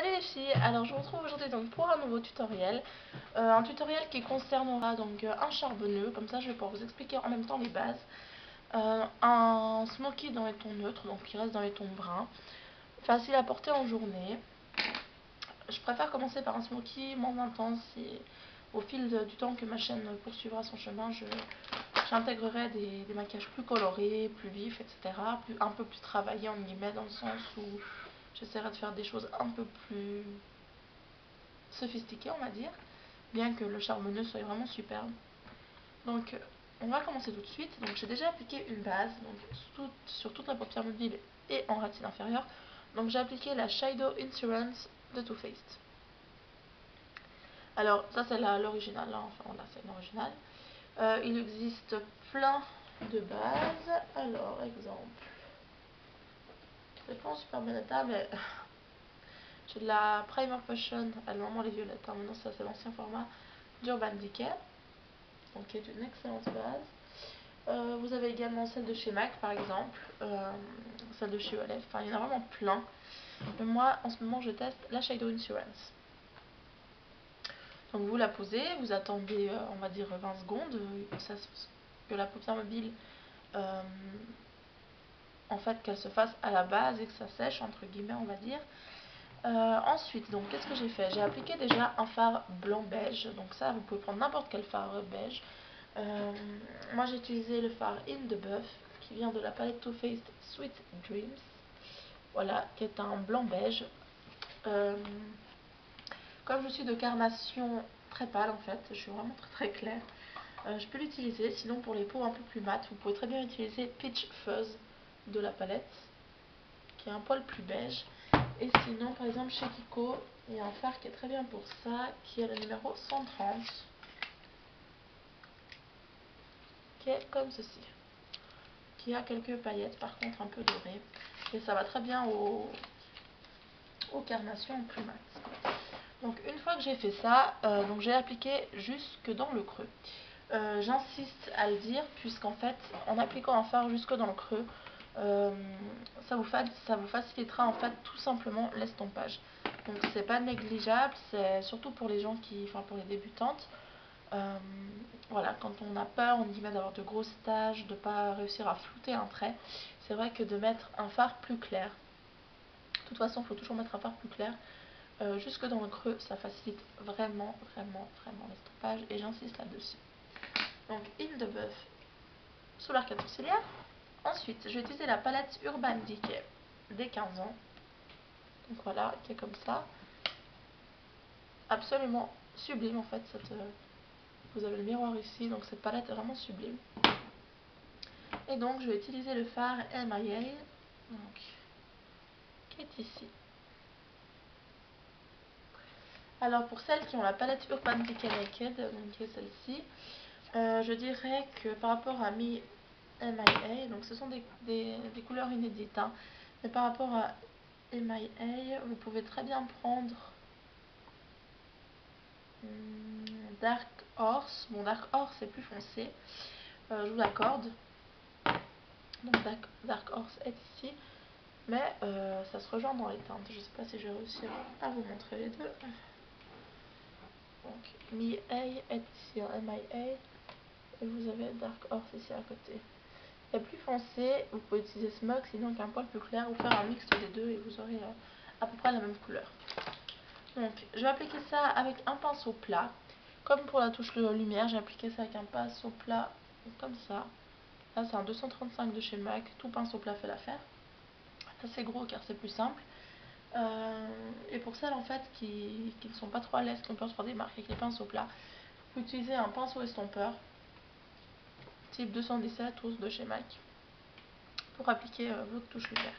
Salut les filles, alors je vous retrouve aujourd'hui donc pour un nouveau tutoriel, un tutoriel qui concernera donc un charbonneux, comme ça je vais pouvoir vous expliquer en même temps les bases, un smoky dans les tons neutres, donc qui reste dans les tons bruns, facile à porter en journée. Je préfère commencer par un smoky moins intense et au fil du temps que ma chaîne poursuivra son chemin, j'intégrerai des maquillages plus colorés, plus vifs, etc. Un peu plus travaillés en guillemets, dans le sens où j'essaierai de faire des choses un peu plus sophistiquées, on va dire, bien que le charbonneux soit vraiment superbe. Donc on va commencer tout de suite. Donc j'ai déjà appliqué une base donc sur toute la paupière mobile et en ratine inférieure. Donc j'ai appliqué la Shadow Insurance de Too Faced. Alors ça c'est l'original, hein. Enfin là c'est l'original. Il existe plein de bases. Alors exemple, c'est pas en super bon état, mais j'ai de la Primer Potion, allemand les violettes, hein. Maintenant ça c'est l'ancien format d'Urban Decay, donc qui est une excellente base. Vous avez également celle de chez MAC par exemple, celle de chez Olef, enfin il y en a vraiment plein. Mais moi en ce moment je teste la Shadow Insurance. Donc vous la posez, vous attendez on va dire 20 secondes, que la paupière mobile en fait qu'elle se fasse à la base et que ça sèche entre guillemets on va dire. Ensuite, donc qu'est-ce que j'ai fait? J'ai appliqué déjà un fard blanc beige, donc ça vous pouvez prendre n'importe quel fard beige. Moi j'ai utilisé le fard In The Buff qui vient de la palette Too Faced Sweet Dreams, voilà, qui est un blanc beige. Comme je suis de carnation très pâle en fait, je suis vraiment très claire, je peux l'utiliser. Sinon pour les peaux un peu plus mates, vous pouvez très bien utiliser Peach Fuzz de la palette, qui est un poil plus beige. Et sinon, par exemple, chez Kiko, il y a un fard qui est très bien pour ça, qui est le numéro 130, qui est comme ceci, qui a quelques paillettes, par contre un peu dorées, et ça va très bien aux carnations plus mates. Donc une fois que j'ai fait ça, donc j'ai appliqué jusque dans le creux. J'insiste à le dire, puisqu'en fait, en appliquant un fard jusque dans le creux, ça vous facilitera en fait tout simplement l'estompage. Donc c'est pas négligeable, c'est surtout pour les gens enfin pour les débutantes. Voilà, quand on a peur, on dit d'avoir de grosses taches, de pas réussir à flouter un trait, c'est vrai que de mettre un fard plus clair. De toute façon, il faut toujours mettre un fard plus clair. Jusque dans le creux, ça facilite vraiment l'estompage et j'insiste là-dessus. Donc In The Buff sous l'arcade sourcilière. Ensuite, je vais utiliser la palette Urban Decay des 15 ans. Donc voilà, qui est comme ça. Absolument sublime en fait. Vous avez le miroir ici, donc cette palette est vraiment sublime. Et donc je vais utiliser le fard MIA, donc, qui est ici. Alors pour celles qui ont la palette Urban Decay Naked, donc qui est celle-ci, je dirais que par rapport à MIA, donc ce sont des couleurs inédites, hein, mais par rapport à MIA, vous pouvez très bien prendre Dark Horse. Bon, Dark Horse c'est plus foncé, je vous l'accorde. Donc Dark Horse est ici, mais ça se rejoint dans les teintes. Je sais pas si je vais réussir à vous montrer les deux. Donc MIA est ici en MIA et vous avez Dark Horse ici à côté. Et plus foncé, vous pouvez utiliser Smog, sinon qu'un poil plus clair, ou faire un mix des deux et vous aurez à peu près la même couleur. Donc je vais appliquer ça avec un pinceau plat. Comme pour la touche lumière, j'ai appliqué ça avec un pinceau plat comme ça. Là c'est un 235 de chez MAC, tout pinceau plat fait l'affaire. C'est assez gros car c'est plus simple. Et pour celles en fait qui ne sont pas trop à l'aise, qui ont peur de faire des marques avec les pinceaux plats, vous pouvez utiliser un pinceau estompeur type 217 ou de chez MAC pour appliquer votre touche lumière.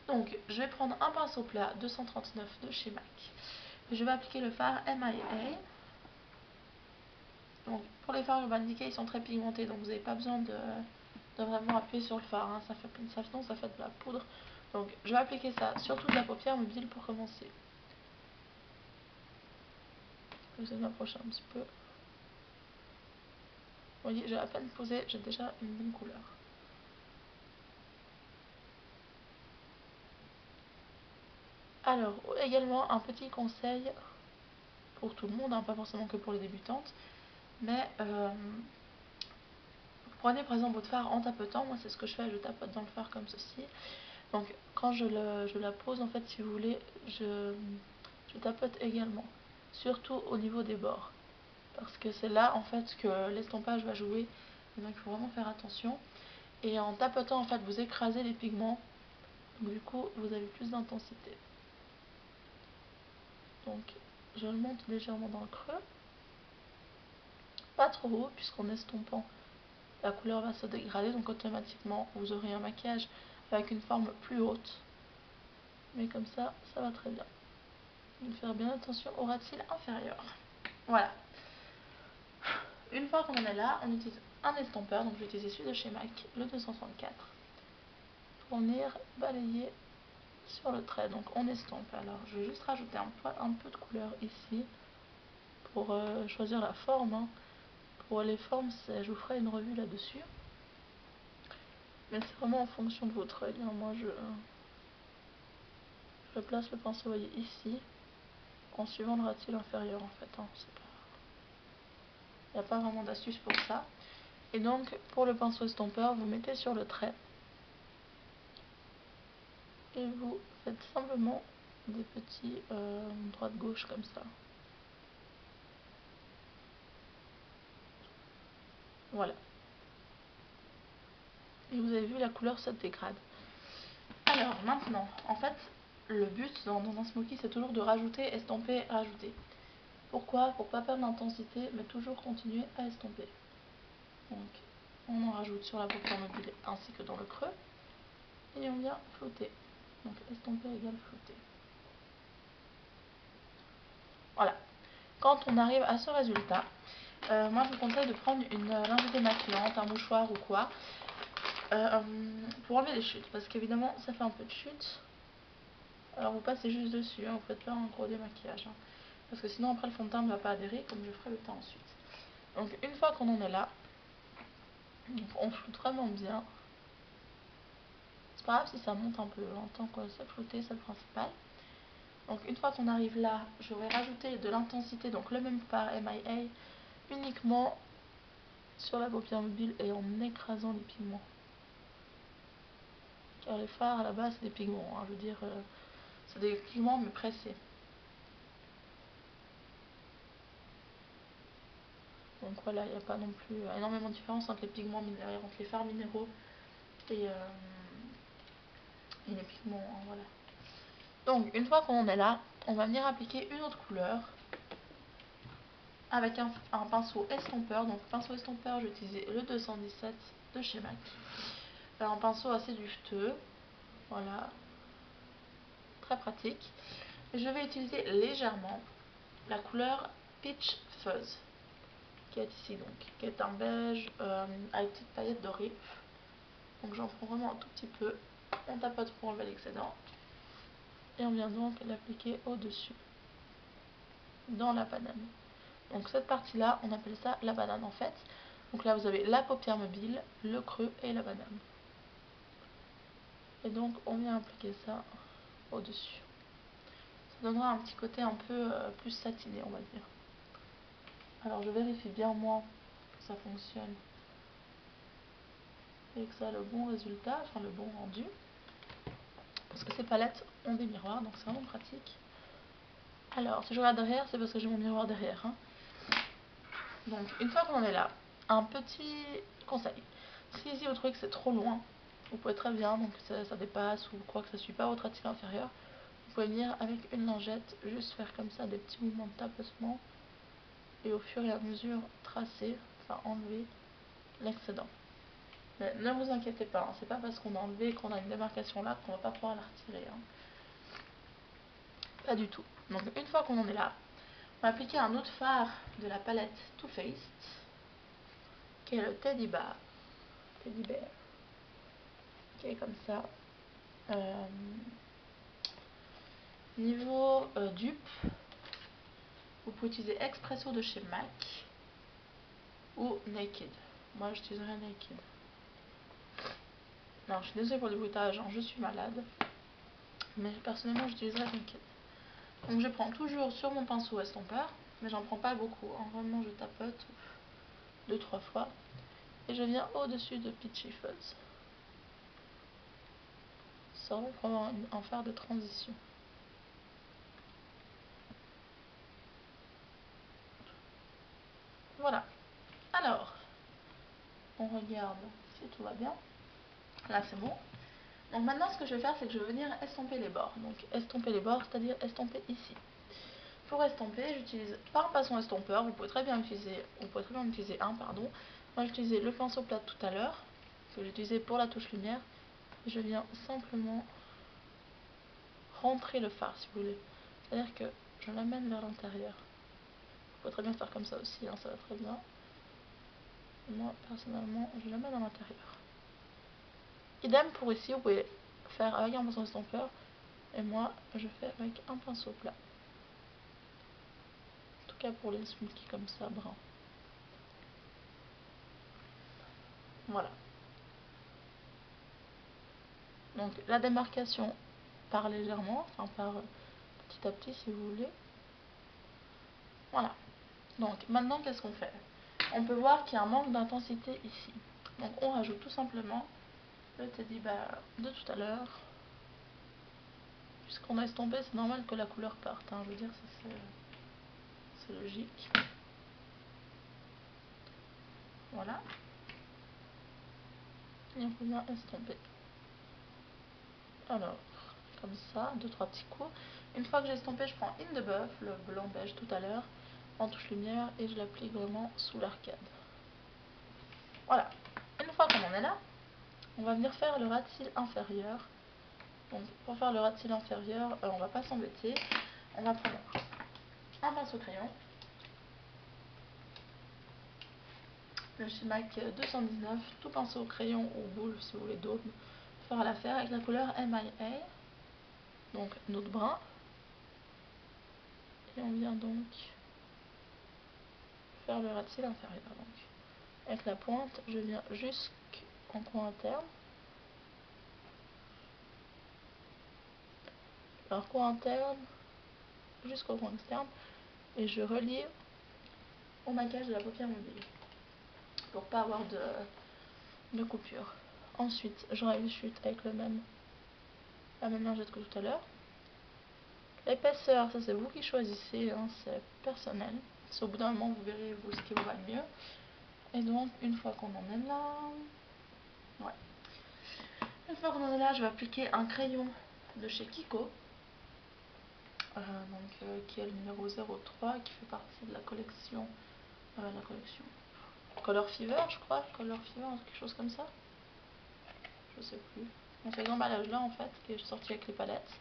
Donc je vais prendre un pinceau plat 239 de chez MAC. Je vais appliquer le fard MIA. Donc pour les fards Urban Decay, ils sont très pigmentés, donc vous n'avez pas besoin de vraiment appuyer sur le fard, hein. Sinon ça fait de la poudre. Donc je vais appliquer ça sur toute la paupière mobile pour commencer. Je vais m'approcher un petit peu. Vous voyez, j'ai à peine posé, j'ai déjà une bonne couleur. Alors, également un petit conseil pour tout le monde, hein, pas forcément que pour les débutantes, mais prenez par exemple votre fard en tapotant. Moi c'est ce que je fais, je tapote dans le fard comme ceci. Donc quand je la pose, en fait, si vous voulez, je tapote également, surtout au niveau des bords, parce que c'est là en fait que l'estompage va jouer, et donc il faut vraiment faire attention. Et en tapotant, en fait, vous écrasez les pigments, donc du coup vous avez plus d'intensité. Donc je le monte légèrement dans le creux, pas trop haut, puisqu'en estompant la couleur va se dégrader, donc automatiquement vous aurez un maquillage avec une forme plus haute, mais comme ça va très bien. Il faut faire bien attention au ras-de-cils inférieur. Voilà. Une fois qu'on en est là, on utilise un estompeur, donc je vais utiliser celui de chez MAC, le 264, pour venir balayer sur le trait. Donc on estompe. Alors je vais juste rajouter un peu de couleur ici pour choisir la forme, hein. Pour les formes, je vous ferai une revue là-dessus, mais c'est vraiment en fonction de votre œil, hein. Moi je place le pinceau, voyez, ici, en suivant le ras-de-cils inférieur, en fait, hein. Il n'y a pas vraiment d'astuce pour ça. Et donc pour le pinceau estompeur, vous mettez sur le trait et vous faites simplement des petits droite-gauche comme ça. Voilà. Et vous avez vu, la couleur se dégrade. Alors maintenant, en fait, le but dans un smoky, c'est toujours de rajouter, estomper, rajouter. Pourquoi? Pour pas perdre l'intensité, mais toujours continuer à estomper. Donc on en rajoute sur la paupière mobile ainsi que dans le creux, et on vient flouter. Donc estomper égale flouter. Voilà. Quand on arrive à ce résultat, moi je vous conseille de prendre une linge démaquillante, un mouchoir ou quoi, pour enlever les chutes, parce qu'évidemment ça fait un peu de chute. Alors vous passez juste dessus, hein, vous faites pas un gros démaquillage, hein, parce que sinon après le fond de teint ne va pas adhérer, comme je ferai le teint ensuite. Donc une fois qu'on en est là, on floute vraiment bien. C'est pas grave si ça monte un peu, en tant que ça flouter, c'est le principal. Donc une fois qu'on arrive là, je vais rajouter de l'intensité, donc le même fard MIA, uniquement sur la paupière mobile et en écrasant les pigments. Car les fards à la base c'est des pigments, hein, je veux dire, c'est des pigments mais pressés. Donc voilà, il n'y a pas non plus énormément de différence entre les pigments minéraux, entre les fards minéraux et les pigments, hein, voilà. Donc une fois qu'on en est là, on va venir appliquer une autre couleur avec un pinceau estompeur. Donc pinceau estompeur, j'ai utilisé le 217 de chez MAC. Un pinceau assez duveteux, voilà, très pratique. Et je vais utiliser légèrement la couleur Peach Fuzz, qui est ici, donc, qui est un beige avec petites paillettes dorées. Donc j'en prends vraiment un tout petit peu, on tapote pour enlever l'excédent, et on vient donc l'appliquer au-dessus, dans la banane. Donc cette partie-là, on appelle ça la banane en fait. Donc là, vous avez la paupière mobile, le creux et la banane. Et donc, on vient appliquer ça au-dessus. Ça donnera un petit côté un peu plus satiné, on va dire. Alors, je vérifie bien, moi, que ça fonctionne et que ça a le bon résultat, enfin le bon rendu. Parce que ces palettes ont des miroirs, donc c'est vraiment pratique. Alors, si je regarde derrière, c'est parce que j'ai mon miroir derrière, hein. Donc, une fois qu'on est là, un petit conseil. Si ici vous trouvez que c'est trop loin, vous pouvez très bien, donc ça dépasse ou quoi que ça ne suit pas votre ras-de-cils inférieur, vous pouvez venir avec une lingette, juste faire comme ça des petits mouvements de tapotement et au fur et à mesure tracer, enfin enlever l'excédent. Mais ne vous inquiétez pas, hein, c'est pas parce qu'on a enlevé et qu'on a une démarcation là qu'on va pas pouvoir la retirer, hein. Pas du tout. Donc une fois qu'on en est là, on va appliquer un autre fard de la palette Too Faced, qui est le Teddy Bear, qui est comme ça. Niveau dupe, vous pouvez utiliser Expresso de chez MAC ou Naked. Moi j'utiliserai Naked. Non, je suis désolée pour le bruitage, hein, je suis malade. mais personnellement j'utiliserai Liquid. Donc je prends toujours sur mon pinceau estompeur, mais j'en prends pas beaucoup, hein. Vraiment je tapote 2-3 fois et je viens au-dessus de Peachy Fuzz, sans vraiment en faire de transition. Voilà. Alors, on regarde si tout va bien. Là c'est bon. Donc maintenant ce que je vais faire, c'est que je vais venir estomper les bords. Donc estomper les bords, c'est-à-dire estomper ici. Pour estomper, j'utilise pas un pinceau estompeur, vous pouvez très bien utiliser un, pardon. Moi j'ai utilisé le pinceau plat tout à l'heure, que j'ai utilisé pour la touche lumière. Et je viens simplement rentrer le fard si vous voulez. C'est-à-dire que je l'amène vers l'intérieur. Vous pouvez très bien faire comme ça aussi, hein, ça va très bien. Moi personnellement, je l'amène à l'intérieur. Idem pour ici, vous pouvez faire avec un pinceau estompeur. Et moi, je fais avec un pinceau plat. En tout cas pour les smokies comme ça, brun. Voilà. Donc la démarcation part légèrement, enfin part petit à petit si vous voulez. Voilà. Donc maintenant qu'est-ce qu'on fait? On peut voir qu'il y a un manque d'intensité ici. Donc on rajoute tout simplement le teddy bear de tout à l'heure. Puisqu'on a estompé, c'est normal que la couleur parte, hein. Je veux dire, c'est logique. Voilà. Et on peut bien estomper. Alors, comme ça, 2-3 petits coups. Une fois que j'ai estompé, je prends In the Buff, le blanc beige tout à l'heure, en touche lumière, et je l'applique vraiment sous l'arcade. Voilà. Une fois qu'on en est là, on va venir faire le ras de cils inférieur. Donc pour faire le ras de cils inférieur, on va pas s'embêter. On va prendre un pinceau crayon, le Shimak 219, tout pinceau crayon ou boule si vous voulez d'autres, faire l'affaire avec la couleur MIA, donc notre brun. Et on vient donc faire le ras de cils inférieur. Donc avec la pointe, je viens jusqu'en coin interne. Alors coin interne jusqu'au coin externe, et je relie au maquillage de la paupière mobile pour pas avoir de coupure. Ensuite, je chute avec la même lingette que tout à l'heure. L'épaisseur, ça c'est vous qui choisissez, hein, c'est personnel. C'est au bout d'un moment vous verrez vous ce qui vous va le mieux. Et donc une fois qu'on en est là, une fois qu'on en est là, je vais appliquer un crayon de chez Kiko, qui est le numéro 03, qui fait partie de la collection Color Fever, je crois, Color Fever, quelque chose comme ça. Je sais plus. Donc c'est l'emballage là en fait, qui est sorti avec les palettes.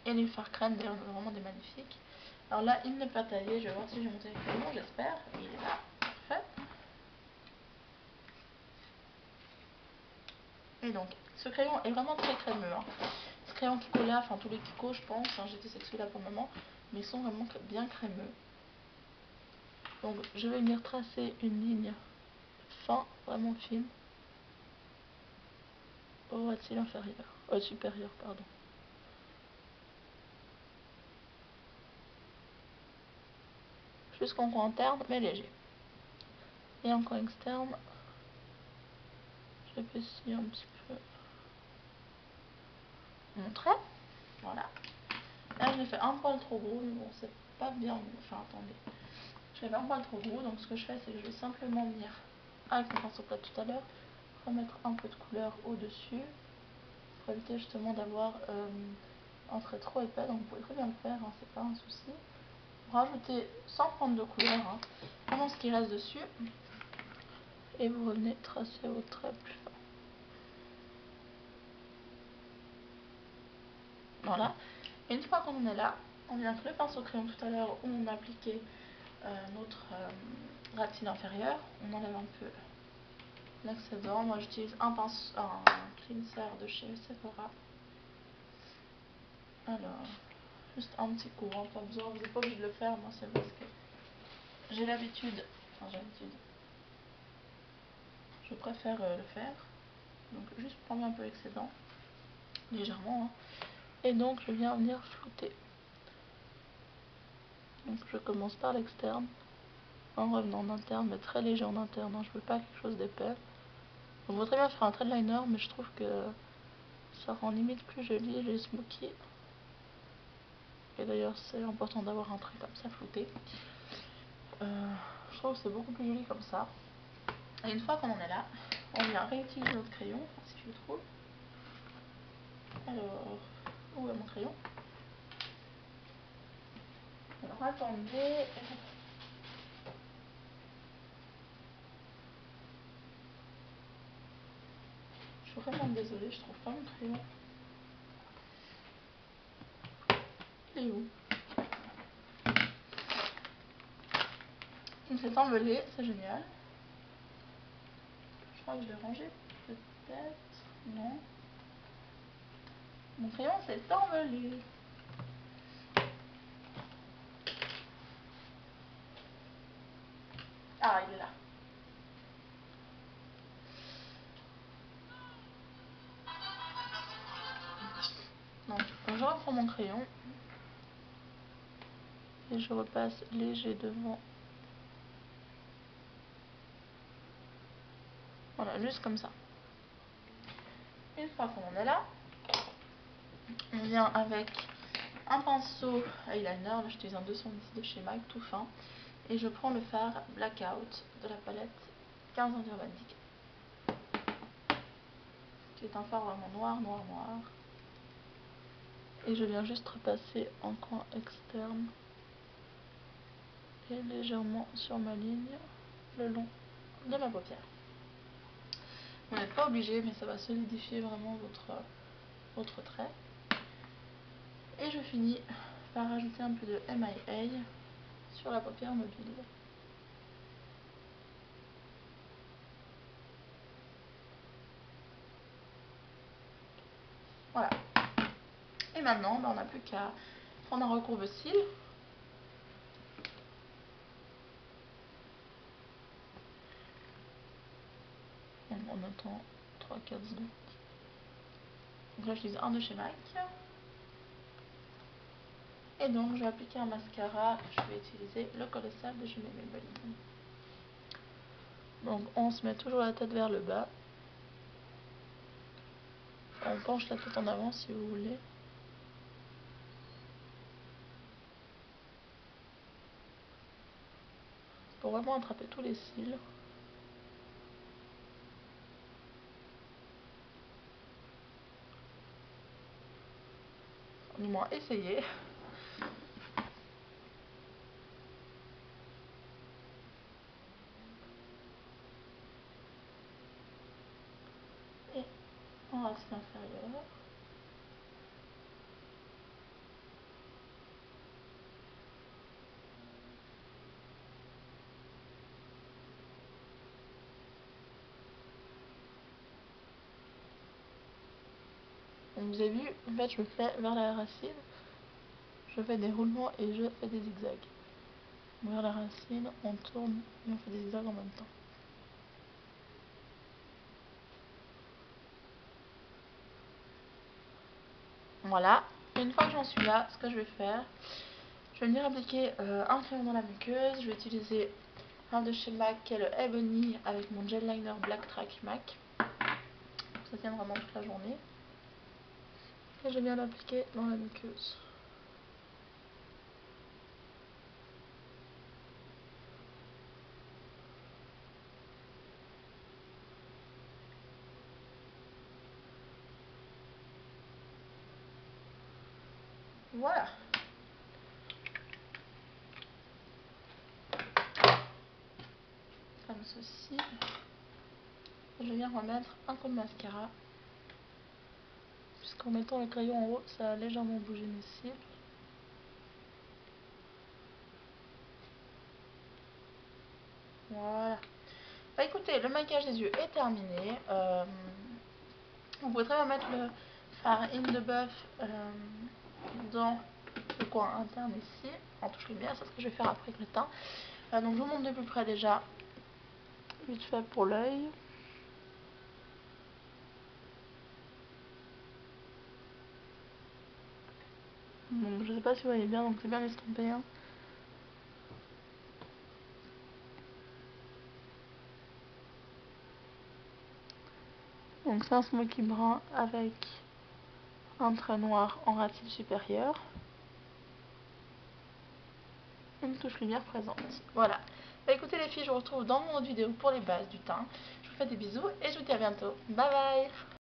Et les fards crème, d'ailleurs, vraiment des magnifiques. Alors là, il n'est pas taillé, je vais voir si j'ai monté le crayon, j'espère. Il est là, parfait. Et donc, ce crayon est vraiment très crémeux, hein. Ce crayon Kiko là, enfin tous les Kiko je pense, hein, j'ai testé celui-là pour le moment, mais ils sont vraiment bien crémeux. Donc je vais venir tracer une ligne fin, vraiment fine, au ras de cils inférieur, supérieur, pardon. Jusqu'en coin interne, mais léger. Et en coin externe, j'épaissis un petit peu mon trait. Voilà. Là, je l'ai fait un poil trop gros, mais bon, c'est pas bien. Enfin, attendez. Je l'ai fait un poil trop gros, donc ce que je fais, c'est que je vais simplement venir, avec mon pinceau plat tout à l'heure, remettre un peu de couleur au-dessus, pour éviter justement d'avoir un trait trop épais. Donc vous pouvez très bien le faire, hein, c'est pas un souci. Rajoutez, sans prendre de couleur, hein, vraiment ce qui reste dessus, et vous revenez tracer votre trait plus fin. Voilà. Et une fois qu'on en est là, on vient avec le pinceau crayon tout à l'heure où on a appliqué notre ras de cils inférieur. On enlève un peu l'excédent. Moi j'utilise un cleanser de chez Sephora. Alors, juste un petit coup, hein, pas besoin, vous n'êtes pas obligé de le faire. Moi c'est parce que j'ai l'habitude, je préfère le faire. Donc juste prendre un peu l'excédent. légèrement, hein. Et donc je viens venir flouter. Donc je commence par l'externe, en revenant en interne, mais très léger en interne, hein. Je veux pas quelque chose d'épais. On voudrait bien faire un trait de liner, mais je trouve que ça rend limite plus joli les smoky. Et d'ailleurs c'est important d'avoir un trait comme ça flouté. Je trouve que c'est beaucoup plus joli comme ça. Et une fois qu'on en est là, on vient réutiliser notre crayon, si je le trouve. Alors, où est mon crayon? Alors attendez. Je suis vraiment désolée, je trouve pas mon crayon. Il est où? Il s'est envolé, c'est génial. Je crois que je l'ai rangé, peut-être. Non. Mon crayon s'est envolé. Ah, il est là. Donc, je reprends mon crayon. Et je repasse léger devant. Voilà, juste comme ça. Une fois qu'on en est là, on vient avec un pinceau eyeliner. Là, j'utilise un 210 de chez MAC, tout fin. Et je prends le fard Blackout de la palette 15 ans Urban Decay, qui est un fard vraiment noir, noir, noir. Et je viens juste repasser en coin externe et légèrement sur ma ligne le long de ma paupière. Vous n'êtes pas obligé, mais ça va solidifier vraiment votre trait. Et je finis par rajouter un peu de MIA sur la paupière mobile. Voilà. Et maintenant, on n'a plus qu'à prendre un recourbe-cils. On attend 3-4 secondes. Donc là, j'utilise un de chez MAC. Et donc, je vais appliquer un mascara. Je vais utiliser le Colossal de chez Maybelline. Donc, on se met toujours la tête vers le bas. On penche la tête en avant si vous voulez. Pour vraiment attraper tous les cils. Du moins, essayez. Et en racine inférieure. Donc, vous avez vu, en fait, je fais vers la racine. Je fais des roulements et je fais des zigzags. Vers la racine, on tourne et on fait des zigzags en même temps. Voilà. Et une fois que j'en suis là, ce que je vais faire, je vais venir appliquer un crayon dans la muqueuse. Je vais utiliser un de chez MAC qui est le Ebony avec mon gel liner Black Track MAC. Ça tient vraiment toute la journée. Et je viens l'appliquer dans la muqueuse. Voilà. Comme ceci. Je viens remettre un coup de mascara. Puisqu'en mettant le crayon en haut, ça a légèrement bougé mes cils. Voilà. Bah écoutez, le maquillage des yeux est terminé. Vous pouvez très bien mettre le fard In The Buff dans le coin interne ici, en touche lumière, c'est ce que je vais faire après avec le teint. Donc je vous montre de plus près déjà, vite fait pour l'œil. Donc je sais pas si vous voyez bien, donc c'est bien estompé. Hein. Donc c'est un smoky brun avec un trait noir en racine supérieure. Une touche lumière présente. Voilà. Bah, écoutez les filles, je vous retrouve dans mon autre vidéo pour les bases du teint. Je vous fais des bisous et je vous dis à bientôt. Bye bye.